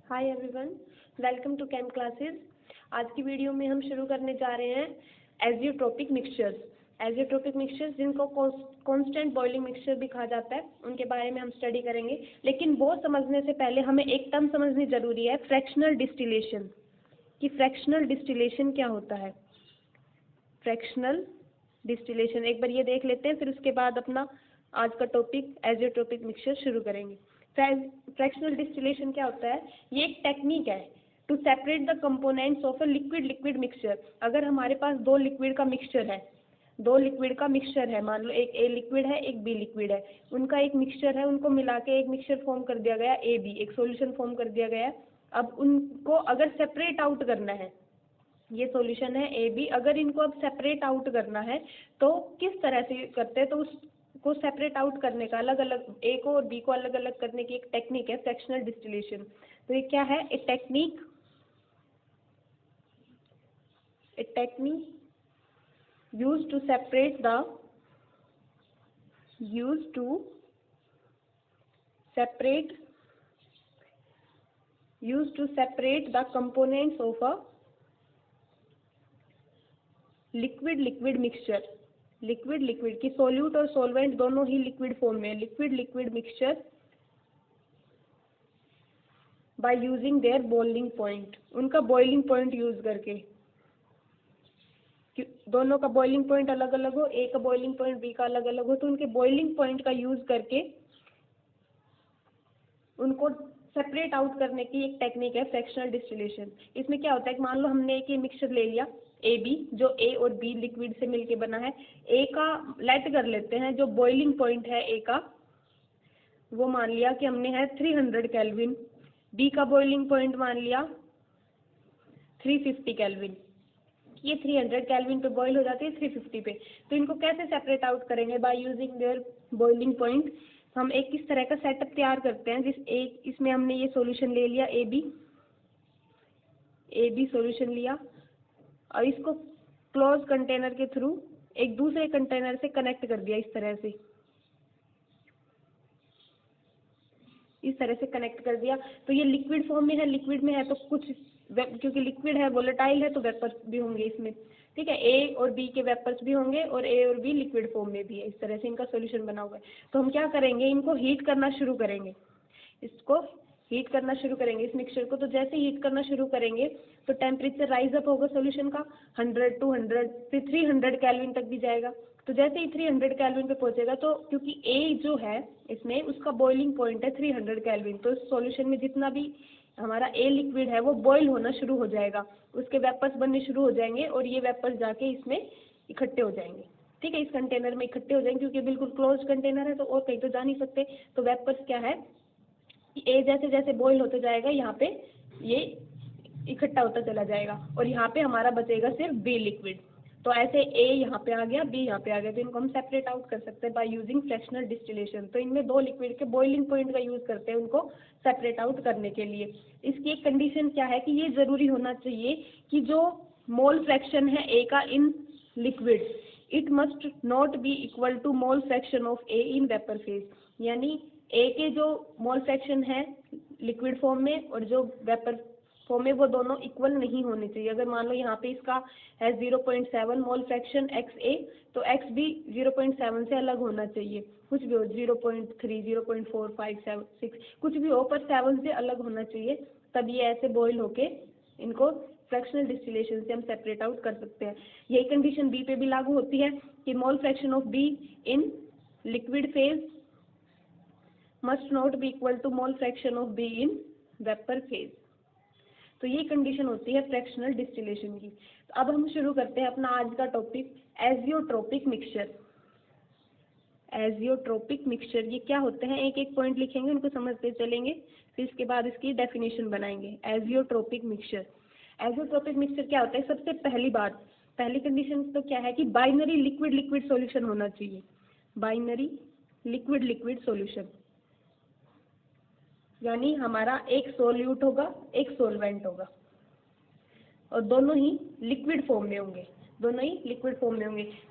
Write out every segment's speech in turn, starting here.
Hi everyone, welcome to cam classes. आज की video में हम शुरू करने जा रहे हैं एजियोट्रोपिक मिक्सचर्स। एजियोट्रोपिक मिक्सचर्स जिनको कांस्टेंट बॉइलिंग मिक्सचर भी कहा जाता है, उनके बारे में हम स्टडी करेंगे। लेकिन वो समझने से पहले हमें एक टर्म समझनी जरूरी है, फ्रैक्शनल डिस्टिलेशन। कि फ्रैक्शनल डिस्टिलेशन क्या होता है। फ्रैक्शनल डिस्टिलेशन एक बार ये देख लेते हैं, फिर उसके बाद अपना आज का टॉपिक एजियोट्रोपिक मिक्सचर शुरू करेंगे। फ्रैक्शनल डिस्टिलेशन क्या होता है? ये एक टेक्निक है to separate the components of a liquid mixture. अगर हमारे पास दो लिक्विड का मिक्सचर है, मान लो एक ए लिक्विड है, एक बी लिक्विड है, उनका एक मिक्सचर है, उनको मिला के एक मिक्सचर फॉर्म कर दिया गया ए बी, एक सॉल्यूशन फॉर्म कर दिया गया है। अब उनको अगर सेपरेट आउट करना है, ये सॉल्यूशन है ए बी, अगर इनको अब सेपरेट आउट करना है तो किस तरह से करते हैं? तो उसको सेपरेट आउट करने का, अलग अलग ए को और बी को अलग अलग करने की एक टेक्निक है फ्रैक्शनल डिस्टिलेशन। तो ये क्या है? A technique used to separate the components of a liquid mixture. Liquid की सोल्यूट और सॉल्वेंट दोनों ही लिक्विड फॉर्म में, liquid mixture by using their boiling point. उनका बॉइलिंग पॉइंट यूज करके, दोनों का बॉइलिंग पॉइंट अलग अलग हो, ए का बॉइलिंग पॉइंट बी का अलग अलग हो, तो उनके बॉइलिंग पॉइंट का यूज करके उनको सेपरेट आउट करने की एक टेक्निक है फ्रैक्शनल डिस्टिलेशन। इसमें क्या होता है कि मान लो हमने एक ये मिक्सचर ले लिया ए बी, जो ए और बी लिक्विड से मिलके बना है। ए का लेट कर लेते हैं, जो बॉइलिंग पॉइंट है ए का, वो मान लिया कि हमने है 300 केल्विन। बी का बॉइलिंग पॉइंट मान लिया 350 केल्विन। ये 300 केल्विन पे बॉईल हो जाती है 350 पे। तो इनको कैसे सेपरेट आउट करेंगे? Bye using their boiling point. हम एक किस तरह का सेटअप तैयार करते हैं, इसमें हमने ये सॉल्यूशन ले लिया ए बी सॉल्यूशन लिया, और इसको क्लोज कंटेनर के थ्रू एक दूसरे कंटेनर से कनेक्ट कर दिया। इस तरह से कनेक्ट कर दिया। तो ये लिक्विड फॉर्म में है, तो कुछ क्योंकि लिक्विड है, वोलेटाइल है, तो वेपर्स भी होंगे इसमें। ठीक है, ए और बी के वेपर्स भी होंगे और ए और बी लिक्विड फॉर्म में भी है। इस तरह से इनका सॉल्यूशन बना हुआ है। तो हम क्या करेंगे, इनको हीट करना शुरू करेंगे। इस मिक्सचर को। तो जैसे हीट करना शुरू करेंगे तो टेम्परेचर राइज अप होगा सॉल्यूशन का, 100, 200, फिर 300 केल्विन तक भी जाएगा। तो जैसे ही 300 केल्विन पे पहुंचेगा, तो क्योंकि ए जो है इसमें, उसका बॉइलिंग पॉइंट है 300 केल्विन, तो इस सॉल्यूशन में जितना भी हमारा ए लिक्विड है वो बॉईल होना शुरू हो जाएगा, उसके वेपर्स बनने शुरू हो जाएंगे, और ये वेपर्स जाके इसमें इकट्ठे हो जाएंगे। ठीक है, इस कंटेनर में इकट्ठे हो जाएंगे, क्योंकि बिल्कुल क्लोज कंटेनर है, तो और कहीं तो जा नहीं सकते। तो वेपर्स क्या है, ए जैसे जैसे बॉईल होते जाएगा, यहाँ पे ये इकट्ठा होता चला जाएगा, और यहाँ पे हमारा बचेगा सिर्फ बी लिक्विड। तो ऐसे ए यहाँ पे आ गया, बी यहाँ पे आ गया, तो इनको हम सेपरेट आउट कर सकते हैं बाय यूजिंग फ्रैक्शनल डिस्टिलेशन। तो इनमें दो लिक्विड के बॉइलिंग पॉइंट का यूज करते हैं उनको सेपरेट आउट करने के लिए। इसकी एक कंडीशन क्या है कि ये जरूरी होना चाहिए कि जो मोल फ्रैक्शन है ए का in liquid, it must not be equal to mole fraction of A in vapour phase. यानी ए के जो मोल फ्रैक्शन है लिक्विड फॉर्म में और जो वेपर फॉर्म में, वो दोनों इक्वल नहीं होने चाहिए। अगर मान लो यहाँ पे इसका है 0.7 मोल फ्रैक्शन एक्स ए, तो एक्स भी 0.7 से अलग होना चाहिए। कुछ भी हो, 0.3, 0.4, 5, 7, 6, कुछ भी हो, पर 7 से अलग होना चाहिए। तब ये ऐसे बॉईल होके इनको फ्रैक्शनल डिस्टिलेशन से हम सेपरेट आउट कर सकते हैं। यही कंडीशन बी पे भी लागू होती है कि mole fraction of B in liquid phase must not be equal to mole fraction of B in vapour phase. तो ये कंडीशन होती है फ्रैक्शनल डिस्टिलेशन की। तो अब हम शुरू करते हैं अपना आज का टॉपिक, एजियोट्रोपिक मिक्सचर। एजियोट्रोपिक मिक्सचर ये क्या होते हैं, एक एक पॉइंट लिखेंगे, उनको समझते चलेंगे, फिर इसके बाद इसकी डेफिनेशन बनाएंगे। एजियोट्रोपिक मिक्सचर क्या होता है? सबसे पहली कंडीशन तो क्या है कि बाइनरी लिक्विड सॉल्यूशन होना चाहिए। बाइनरी लिक्विड सॉल्यूशन, यानी हमारा एक सोल्यूट होगा, एक सोलवेंट होगा, और दोनों ही लिक्विड फॉर्म में होंगे।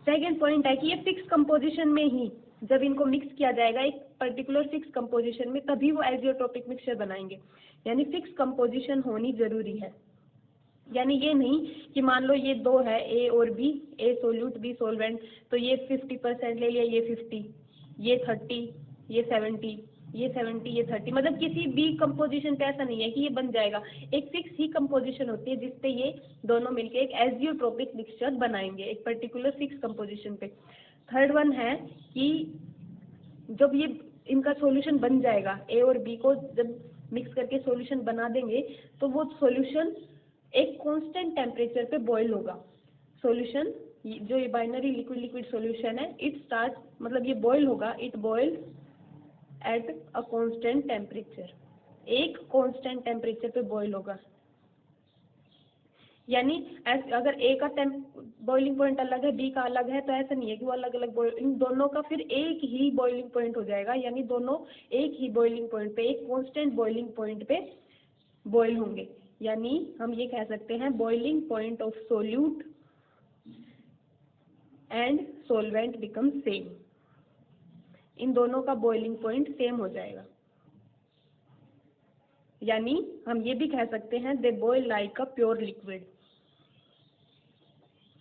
सेकेंड पॉइंट है कि ये फिक्स कंपोजिशन में ही, जब इनको मिक्स किया जाएगा, एक पर्टिकुलर फिक्स कंपोजिशन में, तभी वो एजियोट्रोपिक मिक्सचर बनाएंगे। यानी फिक्स कंपोजिशन होनी जरूरी है। यानी ये नहीं कि मान लो ये दो है, ए और बी, ए सोल्यूट बी सोलवेंट, तो ये 50% ले लिया, ये 50, ये 30, ये 70, ये 70, ये 30, मतलब किसी भी कंपोजिशन पे ऐसा नहीं है कि ये बन जाएगा। एक फिक्स ही कंपोजिशन होती है जिसपे ये दोनों मिलके एक एजियोट्रोपिक मिक्सचर बनाएंगे, एक पर्टिकुलर फिक्स कंपोजिशन पे। थर्ड वन है कि जब ये इनका सॉल्यूशन बन जाएगा, ए और बी को जब मिक्स करके सॉल्यूशन बना देंगे, तो वो सॉल्यूशन एक कांस्टेंट टेम्परेचर पे बॉईल होगा। सॉल्यूशन जो ये बाइनरी लिक्विड लिक्विड सॉल्यूशन है, इट स्टार्ट, मतलब ये बॉईल होगा, it boil at a constant temperature, एक कांस्टेंट टेम्परेचर पे बॉईल होगा। यानी अगर ए का बॉइलिंग पॉइंट अलग है, बी का अलग है, तो ऐसा नहीं है कि वो अलग अलग इन दोनों का फिर एक ही बॉइलिंग पॉइंट हो जाएगा। यानी दोनों एक ही बॉइलिंग पॉइंट पे, एक कांस्टेंट बॉइलिंग पॉइंट पे बॉइल होंगे। यानी हम ये कह सकते हैं boiling point of solute and solvent become same. इन दोनों का बॉइलिंग पॉइंट सेम हो जाएगा। यानी हम ये भी कह सकते हैं they boil like a pure liquid,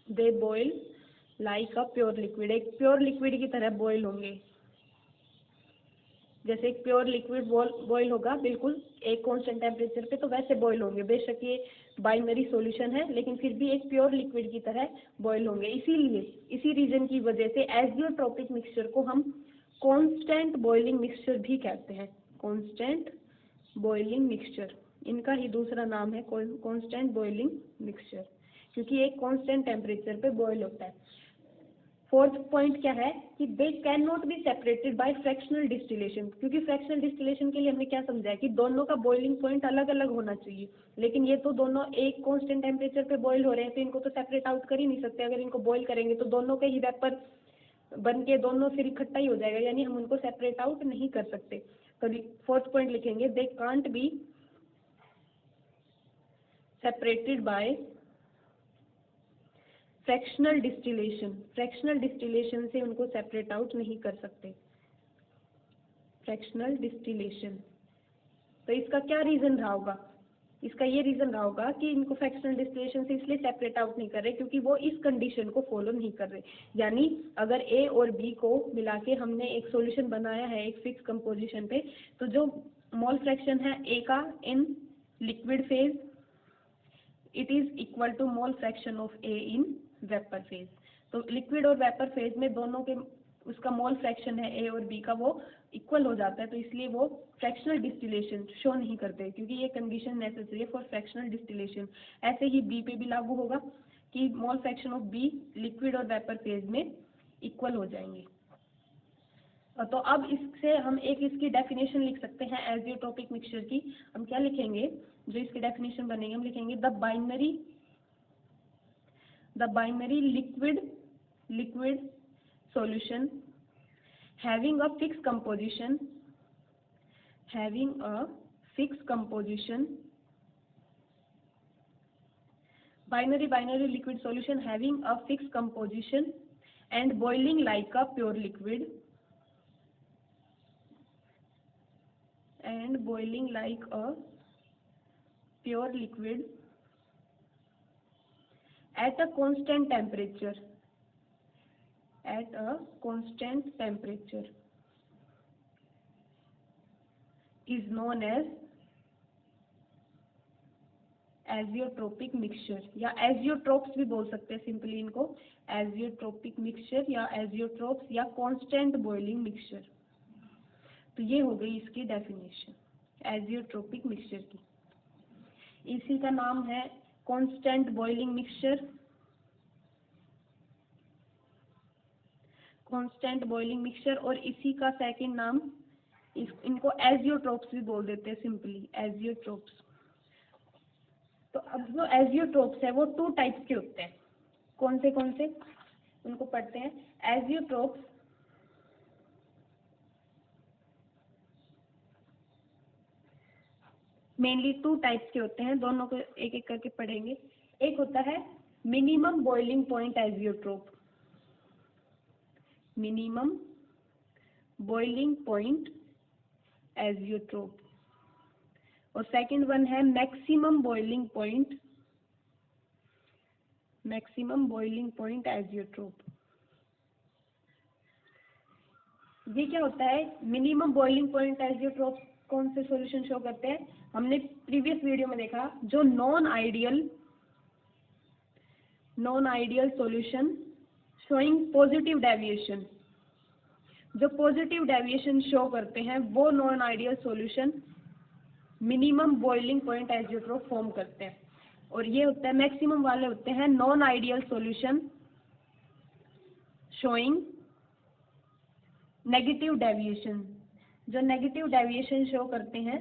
they boil like a pure liquid, एक प्योर लिक्विड की तरह बॉइल होंगे। जैसे एक प्योर लिक्विड बॉइल होगा बिल्कुल एक कांस्टेंट टेम्परेचर पे, तो वैसे बॉइल होंगे। बेशक ये बाइनरी सॉल्यूशन है, लेकिन फिर भी एक प्योर लिक्विड की तरह बॉइल होंगे। इसीलिए इसी रीजन की वजह से एजियोट्रोपिक मिक्सचर को हम कांस्टेंट बॉइलिंग मिक्सचर भी कहते हैं। कांस्टेंट बॉइलिंग मिक्सचर, इनका ही दूसरा नाम है कांस्टेंट बॉइलिंग मिक्सचर, क्योंकि एक कांस्टेंट टेम्परेचर पे बॉइल होता है। फोर्थ पॉइंट क्या है कि they can not be separated by fractional distillation, क्योंकि फ्रैक्शनल डिस्टिलेशन के लिए हमने क्या समझा है कि दोनों का बॉइलिंग पॉइंट अलग अलग होना चाहिए, लेकिन ये तो दोनों एक कांस्टेंट टेम्परेचर पे बॉइल हो रहे हैं, तो इनको तो सेपरेट आउट कर ही नहीं सकते। अगर इनको बॉइल करेंगे तो दोनों के ही वेपर बन के दोनों फिर इकट्ठा ही हो जाएगा, यानी हम उनको सेपरेट आउट नहीं कर सकते। तो फोर्थ पॉइंट लिखेंगे they can't be separated by fractional distillation, fractional distillation से उनको सेपरेट आउट नहीं कर सकते। फ्रैक्शनल डिस्टिलेशन, तो इसका क्या रीजन रहा होगा? इसका ये रीजन रहा होगा कि इनको फ्रैक्शनल डिस्टिलेशन से इसलिए सेपरेट आउट नहीं कर रहे क्योंकि वो इस कंडीशन को फॉलो नहीं कर रहे। यानी अगर ए और बी को मिला के हमने एक सॉल्यूशन बनाया है एक फिक्स कंपोजिशन पे, तो जो मोल फ्रैक्शन है ए का in liquid phase, it is equal to mole fraction of A in vapour phase. तो लिक्विड और वेपर फेज में दोनों के उसका मोल फ्रैक्शन है ए और बी का, वो इक्वल हो जाता है, तो इसलिए वो फ्रैक्शनल डिस्टिलेशन शो नहीं करते, क्योंकि ये कंडीशन नेसेसरी है फॉर फ्रैक्शनल डिस्टिलेशन। ऐसे ही बी पे भी लागू होगा कि mole fraction of B liquid और वेपर फेज में इक्वल हो जाएंगे। तो अब इससे हम एक इसकी डेफिनेशन लिख सकते हैं एजियोट्रोपिक मिक्सचर की। हम क्या लिखेंगे, जो इसकी डेफिनेशन बनेगी, हम लिखेंगे the binary liquid solution having a fixed composition binary liquid solution having a fixed composition and boiling like a pure liquid at a constant temperature is known as azeotropic mixture, या azeotropes भी बोल सकते हैं simply इनको, azeotropic mixture या azeotropes या constant boiling mixture. तो ये हो गई इसकी डेफिनेशन एजियोट्रोपिक मिक्सचर की। इसी का नाम है constant boiling mixture, constant boiling mixture, और इसी का सेकंड नाम इनको एजियोट्रोप्स भी बोल देते हैं सिंपली, एजियोट्रोप्स। तो अब जो एजियोट्रोप्स है वो टू टाइप्स के होते हैं। कौन से उनको पढ़ते हैं। एजियोट्रोप्स मेनली टू टाइप्स के होते हैं, दोनों को एक एक करके पढ़ेंगे। एक होता है minimum boiling point azeotrope, minimum boiling point azeotrope, और सेकंड वन है मैक्सिमम बॉइलिंग पॉइंट एजियोट्रोप। ये क्या होता है? मिनिमम बॉइलिंग पॉइंट एजियोट्रोप कौन से सॉल्यूशन शो करते हैं? हमने प्रीवियस वीडियो में देखा, जो non ideal solution showing positive deviation, जो पॉजिटिव डेविएशन शो करते हैं वो non ideal solution minimum boiling point azeotrope form करते हैं। और ये होता है मैक्सिमम वाले होते हैं non ideal solution showing negative deviation. जो नेगेटिव डेविएशन शो करते हैं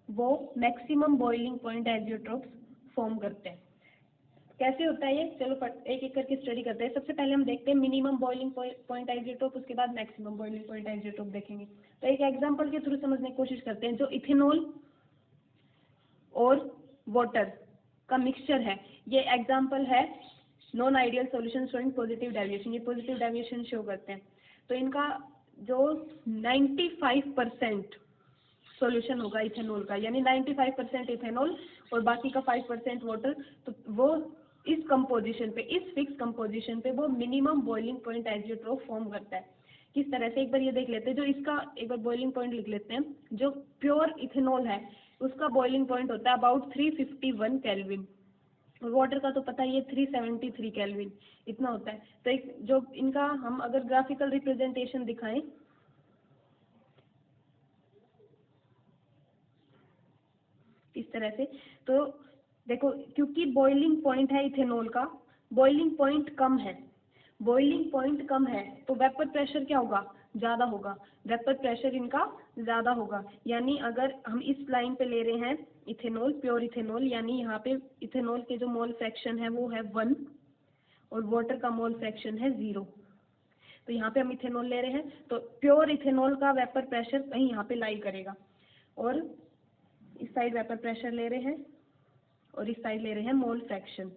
वो maximum boiling point azeotropes form करते हैं। कैसे होता है ये? चलो एक एक करके स्टडी करते हैं। सबसे पहले हम देखते हैं मिनिमम बॉइलिंग पॉइंट एजियोट्रोप, उसके बाद मैक्सिमम बॉइलिंग पॉइंट एजियोट्रोप देखेंगे। तो एक एग्जांपल के थ्रू समझने की कोशिश करते हैं। जो इथेनॉल और वाटर का मिक्सचर है, ये एग्जांपल है non ideal solution showing positive deviation. ये पॉजिटिव डेविएशन शो करते हैं। तो इनका जो 95% सॉल्यूशन होगा इथेनॉल का, यानी 95% इथेनॉल और बाकी का 5% वाटर, तो वो इस कंपोजिशन पे, इस फिक्स कंपोजिशन पे वो minimum boiling point azeotrope form करता है। किस तरह से? एक बार ये देख लेते हैं। जो इसका एक बार बॉइलिंग पॉइंट लिख लेते हैं। जो प्योर इथेनॉल है उसका बॉइलिंग पॉइंट होता है अबाउट 351 केल्विन, और वाटर का तो पता ही है 373 केल्विन इतना होता है। तो एक जो इनका हम अगर ग्राफिकल रिप्रेजेंटेशन दिखाएं, इस तरह से, तो देखो क्योंकि बॉइलिंग पॉइंट है इथेनॉल का, बॉइलिंग पॉइंट कम है तो वेपर प्रेशर क्या होगा? ज़्यादा होगा। वेपर प्रेशर इनका ज़्यादा होगा। यानी अगर हम इस लाइन पे ले रहे हैं इथेनॉल, प्योर इथेनॉल, यानी यहाँ पे इथेनॉल के जो मोल फ्रैक्शन है वो है 1 और वाटर का मोल फ्रैक्शन है 0। तो यहाँ पे हम इथेनॉल ले रहे हैं तो प्योर इथेनॉल का वेपर प्रेशर कहीं यहाँ पे लाई करेगा, और इस साइड वेपर प्रेशर ले रहे हैं और इस साइड ले रहे हैं मोल फ्रैक्शन।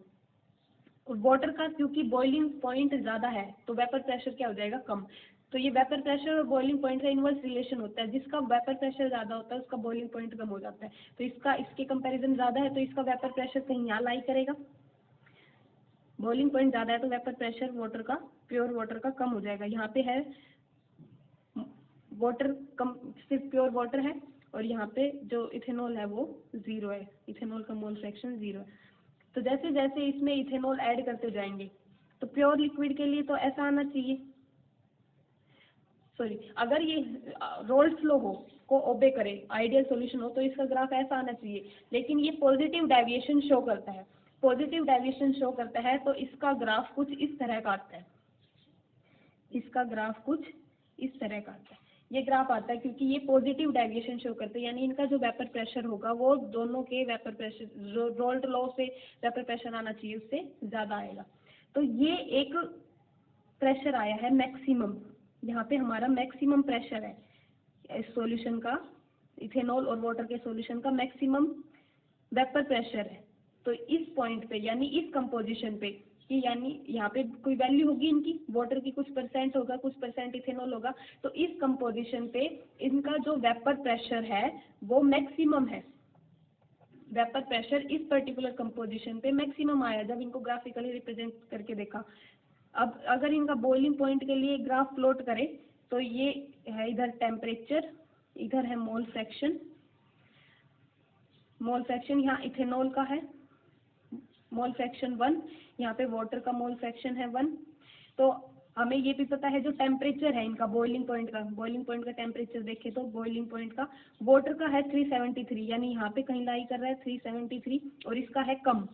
और वाटर का क्योंकि बॉइलिंग पॉइंट ज़्यादा है तो वेपर प्रेशर क्या हो जाएगा? कम। तो ये वेपर प्रेशर और बॉइलिंग पॉइंट का इनवर्स रिलेशन होता है। जिसका वेपर प्रेशर ज़्यादा होता है उसका बॉइलिंग पॉइंट कम हो जाता है। तो इसका इसके कंपैरिजन ज़्यादा है तो इसका वेपर प्रेशर कहीं यहाँ लाई करेगा। बॉइलिंग पॉइंट ज़्यादा है तो वेपर प्रेशर वाटर का, प्योर वाटर का कम हो जाएगा। यहाँ पे है वाटर कम, सिर्फ प्योर वाटर है, और यहाँ पे जो इथेनॉल है वो 0 है। इथेनॉल का मोल फ्रैक्शन 0 है। तो जैसे जैसे इसमें इथेनॉल ऐड करते जाएंगे तो प्योर लिक्विड के लिए तो ऐसा आना चाहिए, सॉरी, अगर ये रोल्ड फ्लो हो को ओबे करे, आइडियल सॉल्यूशन हो, तो इसका ग्राफ ऐसा आना चाहिए। लेकिन ये पॉजिटिव डेविएशन शो करता है, तो इसका ग्राफ कुछ इस तरह का आता है। ये ग्राफ आता है क्योंकि ये पॉजिटिव डेविएशन शो करते हैं, यानी इनका जो वेपर प्रेशर होगा वो दोनों के वेपर प्रेशर, जो रोल्ड लॉ से वेपर प्रेशर आना चाहिए उससे ज़्यादा आएगा। तो ये एक प्रेशर आया है मैक्सिमम, यहाँ पे हमारा मैक्सिमम प्रेशर है इस सॉल्यूशन का, इथेनॉल और वाटर के सॉल्यूशन का मैक्सिमम वेपर प्रेशर है। तो इस पॉइंट पे, यानी इस कंपोजिशन पे, कि यानी यहाँ पे कोई वैल्यू होगी इनकी, वाटर की कुछ परसेंट होगा, कुछ परसेंट इथेनॉल होगा, तो इस कंपोजिशन पे इनका जो वेपर प्रेशर है वो मैक्सिमम है। वेपर प्रेशर इस पर्टिकुलर कंपोजिशन पे मैक्सिमम आया जब इनको ग्राफिकली रिप्रेजेंट करके देखा। अब अगर इनका बॉइलिंग पॉइंट के लिए ग्राफ प्लॉट करें तो ये है इधर टेम्परेचर, इधर है मोल फ्रैक्शन, यहाँ इथेनॉल का है मोल फ्रैक्शन 1, यहाँ पे वाटर का मोल फ्रैक्शन है 1। तो हमें ये भी पता है जो टेम्परेचर है इनका बॉइलिंग पॉइंट का टेम्परेचर देखें तो बॉइलिंग पॉइंट का वाटर का है 373, यानी यहाँ पे कहीं लाई कर रहा है 373, और इसका है कम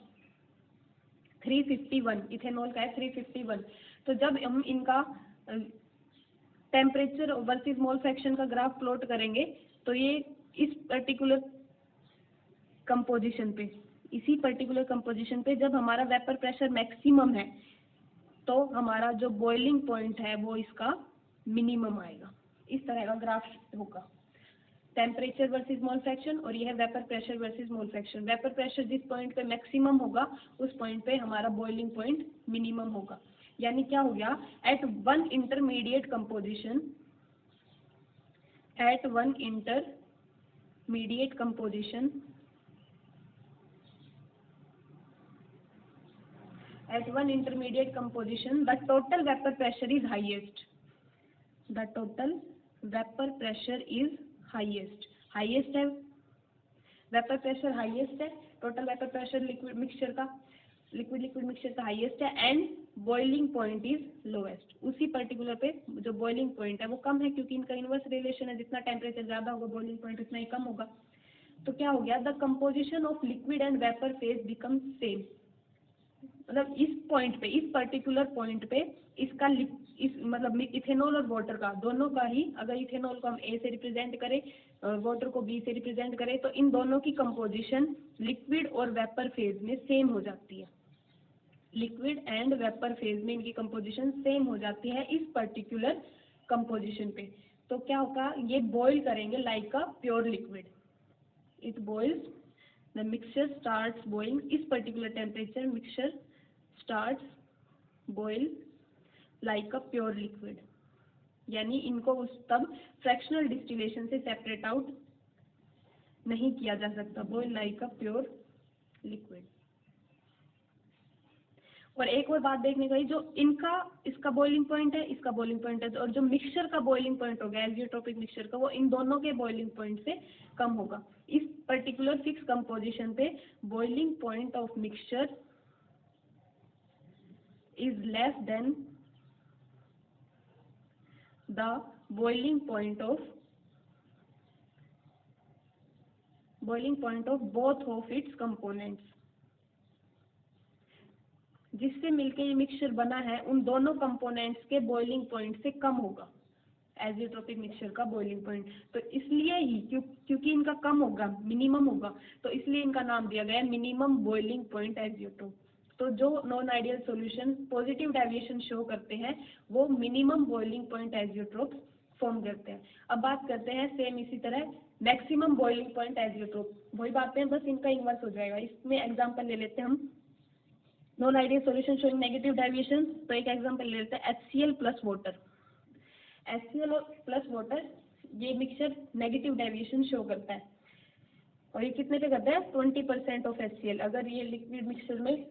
351, इथेनॉल का है 351। तो जब हम इनका टेम्परेचर वर्सेस मोल फ्रैक्शन का ग्राफ प्लॉट करेंगे तो ये इस पर्टिकुलर कंपोजिशन पे, इसी पर्टिकुलर कंपोजिशन पे जब हमारा वेपर प्रेशर मैक्सिमम है तो हमारा जो बॉइलिंग पॉइंट है वो इसका मिनिमम आएगा। इस तरह का ग्राफ होगा, टेम्परेचर वर्सेस मोल फ्रैक्शन, और यह vapour pressure versus mole fraction. Vapour pressure जिस पॉइंट पे मैक्सिमम होगा उस पॉइंट पे हमारा बॉइलिंग पॉइंट मिनिमम होगा। यानी क्या हो गया, at one intermediate composition, at one intermediate composition, at one intermediate composition the total vapor pressure is highest, the total vapor pressure is highest, highest है वेपर प्रेशर, हाईएस्ट है total vapour pressure liquid mixture का, liquid mixture का highest है, and boiling point is lowest, उसी particular पे जो boiling point है वो कम है, क्योंकि इनका इनवर्स रिलेशन है, जितना टेम्परेचर ज्यादा होगा बॉइलिंग पॉइंट उतना ही कम होगा। तो क्या हो गया, the composition of liquid and vapour phase become same, मतलब इस पॉइंट पे, इस पर्टिकुलर पॉइंट पे इसका इस मतलब इथेनॉल और वाटर का दोनों का ही, अगर इथेनॉल को हम ए से रिप्रेजेंट करें और वाटर को बी से रिप्रेजेंट करें, तो इन दोनों की कंपोजिशन लिक्विड और वेपर फेज में सेम हो जाती है, लिक्विड एंड वेपर फेज में इनकी कंपोजिशन सेम हो जाती है इस पर्टिकुलर कंपोजिशन पे। तो क्या होगा, ये बॉईल करेंगे like a pure liquid, it boils, the mixture starts boiling, इस particular temperature mixture starts boil like a pure liquid, यानी इनको उस तब फ्रैक्शनल डिस्टिलेशन से सेपरेट आउट नहीं किया जा सकता, boil like a pure liquid. और एक और बात देखने गई, जो इनका इसका बॉइलिंग पॉइंट है, इसका बॉइलिंग पॉइंट है, और जो मिक्सचर का बॉइलिंग पॉइंट होगा एजियोट्रोपिक मिक्सचर का, वो इन दोनों के बॉइलिंग पॉइंट से कम होगा। इस पर्टिकुलर फिक्स कंपोजिशन पे boiling point of mixture is less than the boiling point of both of its components, जिससे मिलके ये मिक्सचर बना है उन दोनों कंपोनेंट्स के बॉइलिंग पॉइंट से कम होगा एजियोट्रोपिक मिक्सचर का बॉइलिंग पॉइंट। तो इसलिए ही क्योंकि इनका कम होगा, मिनिमम होगा, तो इसलिए इनका नाम दिया गया है मिनिमम बॉइलिंग पॉइंट एजियोट्रोप। तो जो non ideal solution positive deviation show करते हैं वो minimum boiling point azeotrope form करते हैं। अब बात करते हैं सेम इसी तरह मैक्सिमम बॉइलिंग पॉइंट एजियोट्रोप, वही बातें हैं, बस इनका इन्वर्स हो जाएगा। इसमें एग्जाम्पल ले लेते हैं हम, non ideal solution showing negative deviation, तो एक एग्जांपल ले लेते हैं HCl प्लस वाटर, HCl और प्लस वाटर, ये मिक्सचर नेगेटिव डेविएशन शो करता है, और ये कितने पे करता है, 20% ऑफ HCl, अगर ये लिक्विड मिक्सचर में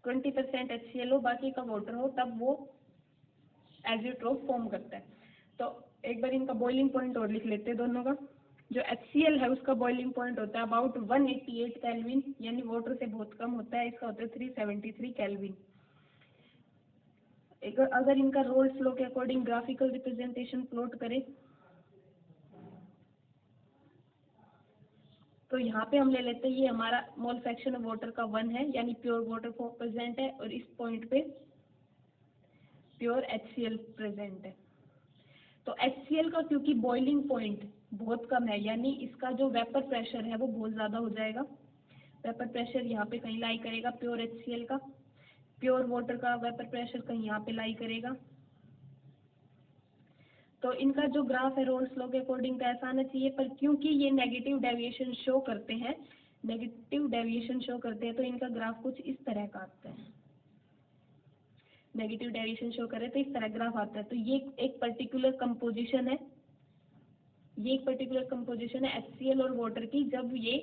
20% HCl हो बाकी का वाटर हो तब वो एजियोट्रोप फॉर्म करता है। तो एक बार इनका बॉइलिंग पॉइंट और लिख लेते हैं दोनों का। जो HCl है उसका बॉइलिंग पॉइंट होता है अबाउट 188 केल्विन, यानी वाटर से बहुत कम होता है, इसका होता है 373 केल्विन। अगर इनका रोल्स लॉ के अकॉर्डिंग ग्राफिकल रिप्रेजेंटेशन प्लॉट करें तो यहाँ पे हम ले लेते हैं, ये हमारा मोल फ्रैक्शन ऑफ वाटर का 1 है, यानी प्योर वाटर प्रेजेंट है, और इस पॉइंट पे प्योर HCl प्रेजेंट है। तो HCl का क्योंकि बॉइलिंग पॉइंट बहुत कम है, यानी इसका जो वेपर प्रेशर है वो बहुत ज़्यादा हो जाएगा, वेपर प्रेशर यहाँ पे कहीं लाई करेगा प्योर HCl का, प्योर वाटर का वेपर प्रेशर कहीं यहाँ पे लाई करेगा। तो इनका जो ग्राफ है रोल्स लॉ के अकॉर्डिंग तो ऐसा आना चाहिए, पर क्योंकि ये नेगेटिव डेविएशन शो करते हैं, नेगेटिव डेविएशन शो करते हैं, तो इनका ग्राफ कुछ इस तरह का आता है, नेगेटिव डेविएशन शो करे तो इस तरह ग्राफ आता है। तो ये एक पर्टिकुलर कंपोजिशन है, ये एक पर्टिकुलर कंपोजिशन है HCl और वाटर की, जब ये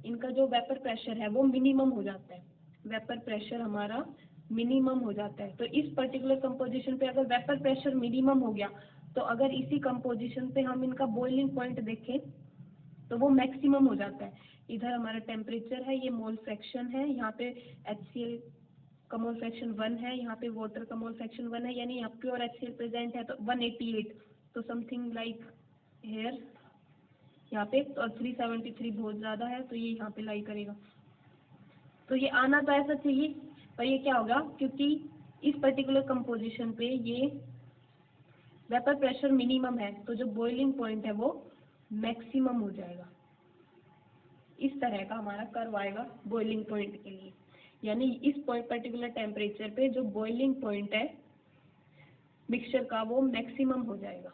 इनका जो वेपर प्रेशर है वो मिनिमम हो जाता है, वेपर प्रेशर हमारा मिनिमम हो जाता है। तो इस पर्टिकुलर कंपोजिशन पे अगर वेपर प्रेशर मिनिमम हो गया, तो अगर इसी कंपोजिशन पे हम इनका बॉइलिंग पॉइंट देखें तो वो मैक्सिमम हो जाता है। इधर हमारा टेम्परेचर है, ये मोल फ्रैक्शन है, यहाँ पे HCl का मोल फ्रैक्शन 1 है, यहाँ पे वाटर का मोल फ्रैक्शन 1 है, यानी यहाँ प्योर HCl प्रेजेंट है तो 188, तो समथिंग लाइक हेयर यहाँ पे, और 373 बहुत ज़्यादा है तो ये यहाँ पे लाई करेगा। तो ये आना तो ऐसा चाहिए, पर ये क्या होगा, क्योंकि इस पर्टिकुलर कंपोजिशन पे ये वेपर प्रेशर मिनिमम है तो जो बॉइलिंग पॉइंट है वो मैक्सिमम हो जाएगा। इस तरह का हमारा कर्व आएगा बॉइलिंग पॉइंट के लिए, यानी इस पर्टिकुलर टेम्परेचर पे जो बॉइलिंग पॉइंट है मिक्सचर का वो मैक्सिमम हो जाएगा,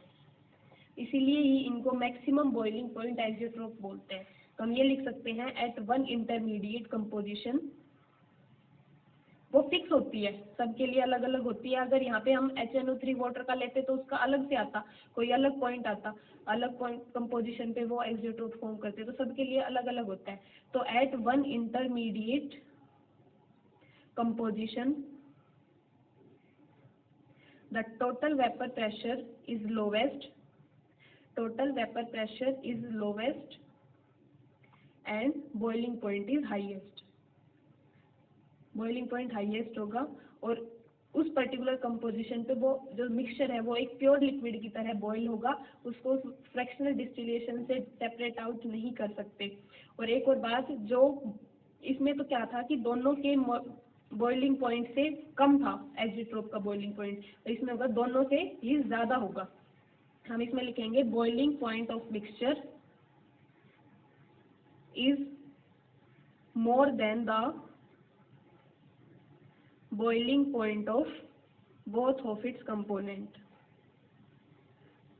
इसीलिए ही इनको मैक्सिमम बॉइलिंग पॉइंट एजियोट्रोप बोलते हैं। तो हम ये लिख सकते हैं एट वन इंटरमीडिएट कंपोजिशन, वो फिक्स होती है, सबके लिए अलग अलग होती है। अगर यहाँ पे हम HNO3 वाटर का लेते तो उसका अलग से आता, कोई अलग पॉइंट आता, अलग पॉइंट कंपोजिशन पे वो एजियोट्रोप फॉर्म करते, तो सबके लिए अलग अलग होता है। तो at one intermediate composition the total vapor pressure is lowest, total vapor pressure is lowest and boiling point is highest, boiling point highest होगा। और उस पर्टिकुलर कंपोजिशन पे वो जो मिक्सचर है वो एक प्योर लिक्विड की तरह बॉयल होगा, उसको फ्रैक्शनल डिस्टिलेशन से सेपरेट आउट नहीं कर सकते। और एक और बात, जो इसमें तो क्या था कि दोनों के बॉइलिंग पॉइंट से कम था एजियोट्रोप का बॉइलिंग पॉइंट, तो इसमें होगा दोनों से ये ज़्यादा होगा। हम इसमें लिखेंगे boiling point of mixture is more than the boiling point of both of its component,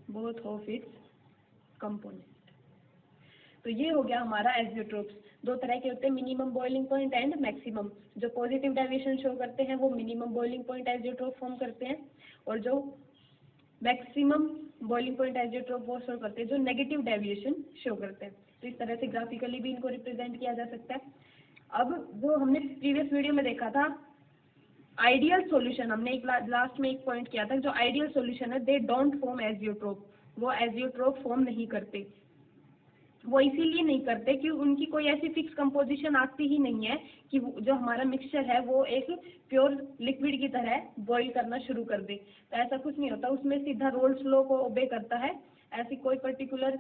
both of its component। तो ये हो गया हमारा एजियोट्रोप्स। दो तरह के होते हैं, minimum boiling point and maximum. जो पॉजिटिव डेविएशन शो करते हैं वो minimum boiling point azeotrope form करते हैं, और जो मैक्सिमम बॉइलिंग पॉइंट एजियोट्रोप वो शो करते हैं जो नेगेटिव डेविएशन शो करते हैं। तो इस तरह से ग्राफिकली भी इनको रिप्रेजेंट किया जा सकता है। अब जो हमने प्रीवियस वीडियो में देखा था आइडियल सॉल्यूशन, हमने एक लास्ट में एक पॉइंट किया था, जो आइडियल सॉल्यूशन है दे डोंट फॉर्म एजियोट्रोप, वो एजियोट्रोप फॉर्म नहीं करते। वो इसीलिए नहीं करते कि उनकी कोई ऐसी फिक्स कंपोजिशन आती ही नहीं है कि जो हमारा मिक्सचर है वो एक प्योर लिक्विड की तरह बॉईल करना शुरू कर दे। तो ऐसा कुछ नहीं होता, उसमें सीधा रोल्स लॉ को ओबे करता है। ऐसी कोई पर्टिकुलर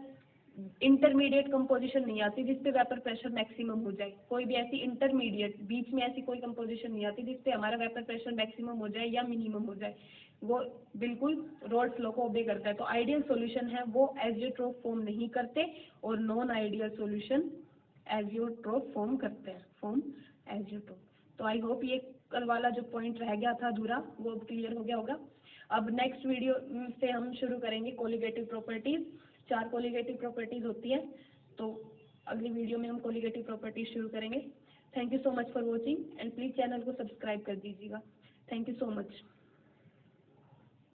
इंटरमीडिएट कंपोजिशन नहीं आती जिससे वेपर प्रेशर मैक्सिमम हो जाए। कोई भी ऐसी इंटरमीडिएट बीच में ऐसी कोई कंपोजिशन नहीं आती जिससे हमारा वेपर प्रेशर मैक्सिमम हो जाए या मिनिमम हो जाए। वो बिल्कुल रोल्स लॉ को ओबे करता है। तो आइडियल सॉल्यूशन है वो एजियोट्रोप फॉर्म नहीं करते, और non ideal solution azeotrope form करते हैं, फॉर्म एजियोट्रोप। तो आई होप ये कल वाला जो पॉइंट रह गया था अधूरा वो क्लियर हो गया होगा। अब नेक्स्ट वीडियो से हम शुरू करेंगे कोलिगेटिव प्रॉपर्टीज। 4 कोलिगेटिव प्रॉपर्टीज होती है, तो अगली वीडियो में हम कोलिगेटिव प्रॉपर्टीज शुरू करेंगे। Thank you so much for watching and please channel को सब्सक्राइब कर दीजिएगा। Thank you so much.